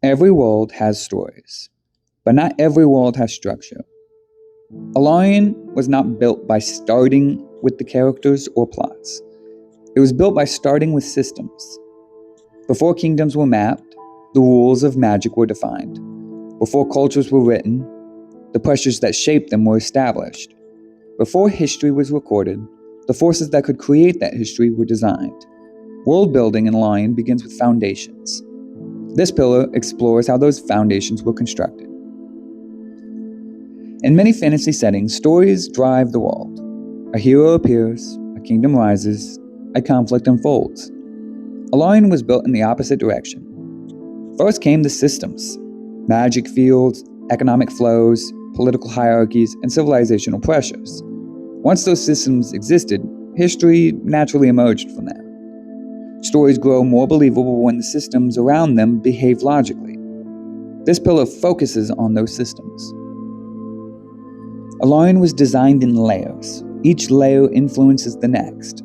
Every world has stories, but not every world has structure. Elarion was not built by starting with the characters or plots. It was built by starting with systems. Before kingdoms were mapped, the rules of magic were defined. Before cultures were written, the pressures that shaped them were established. Before history was recorded, the forces that could create that history were designed. World building in Elarion begins with foundations. This pillar explores how those foundations were constructed. In many fantasy settings, stories drive the world. A hero appears, a kingdom rises, a conflict unfolds. Elarion was built in the opposite direction. First came the systems: magic fields, economic flows, political hierarchies, and civilizational pressures. Once those systems existed, history naturally emerged from that. Stories grow more believable when the systems around them behave logically. This pillar focuses on those systems. Elarion was designed in layers. Each layer influences the next.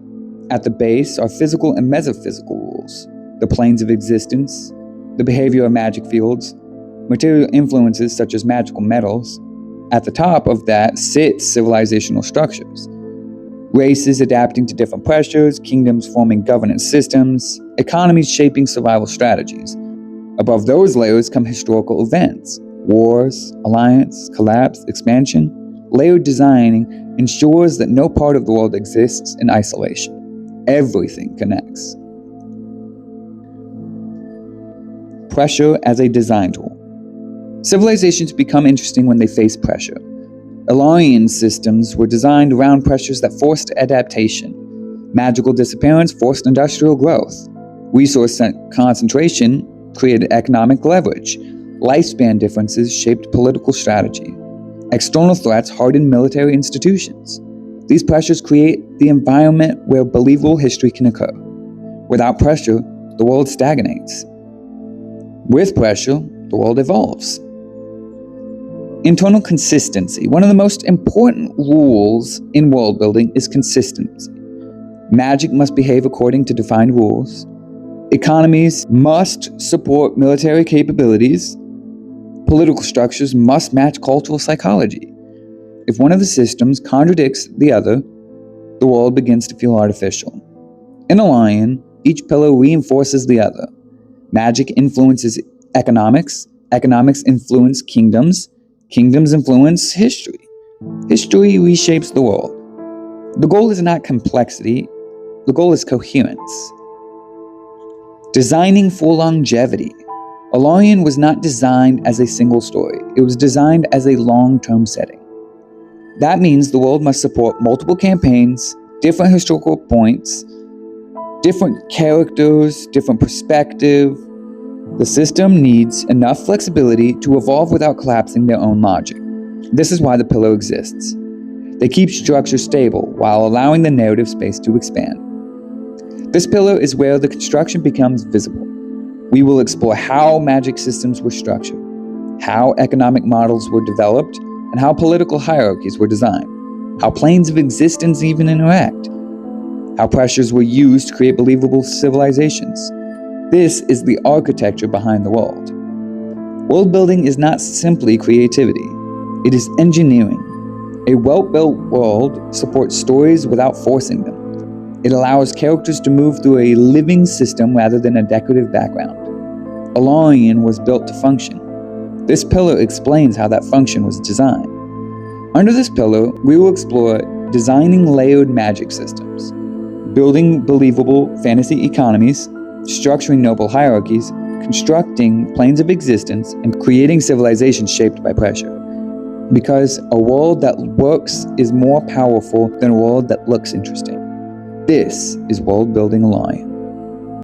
At the base are physical and metaphysical rules, the planes of existence, the behavior of magic fields, material influences such as magical metals. At the top of that sit civilizational structures. Races adapting to different pressures, kingdoms forming governance systems, economies shaping survival strategies. Above those layers come historical events: wars, alliance, collapse, expansion. Layered design ensures that no part of the world exists in isolation. Everything connects. Pressure as a design tool. Civilizations become interesting when they face pressure. Elarion systems were designed around pressures that forced adaptation. Magical disappearance forced industrial growth. Resource concentration created economic leverage. Lifespan differences shaped political strategy. External threats hardened military institutions. These pressures create the environment where believable history can occur. Without pressure, the world stagnates. With pressure, the world evolves. Internal consistency. One of the most important rules in world building is consistency. Magic must behave according to defined rules. Economies must support military capabilities. Political structures must match cultural psychology. If one of the systems contradicts the other, the world begins to feel artificial. In Elarion, each pillar reinforces the other. Magic influences economics. Economics influence kingdoms. Kingdoms influence history. History reshapes the world. The goal is not complexity. The goal is coherence. Designing for longevity. Elarion was not designed as a single story. It was designed as a long-term setting. That means the world must support multiple campaigns, different historical points, different characters, different perspective. The system needs enough flexibility to evolve without collapsing their own logic. This is why the pillar exists. They keep structure stable while allowing the narrative space to expand. This pillar is where the construction becomes visible. We will explore how magic systems were structured, how economic models were developed, and how political hierarchies were designed, how planes of existence even interact, how pressures were used to create believable civilizations. This is the architecture behind the world. World building is not simply creativity, it is engineering. A well-built world supports stories without forcing them. It allows characters to move through a living system rather than a decorative background. Elarion was built to function. This pillar explains how that function was designed. Under this pillar, we will explore designing layered magic systems, building believable fantasy economies, structuring noble hierarchies, constructing planes of existence, and creating civilizations shaped by pressure. Because a world that works is more powerful than a world that looks interesting. This is World Building Elarion.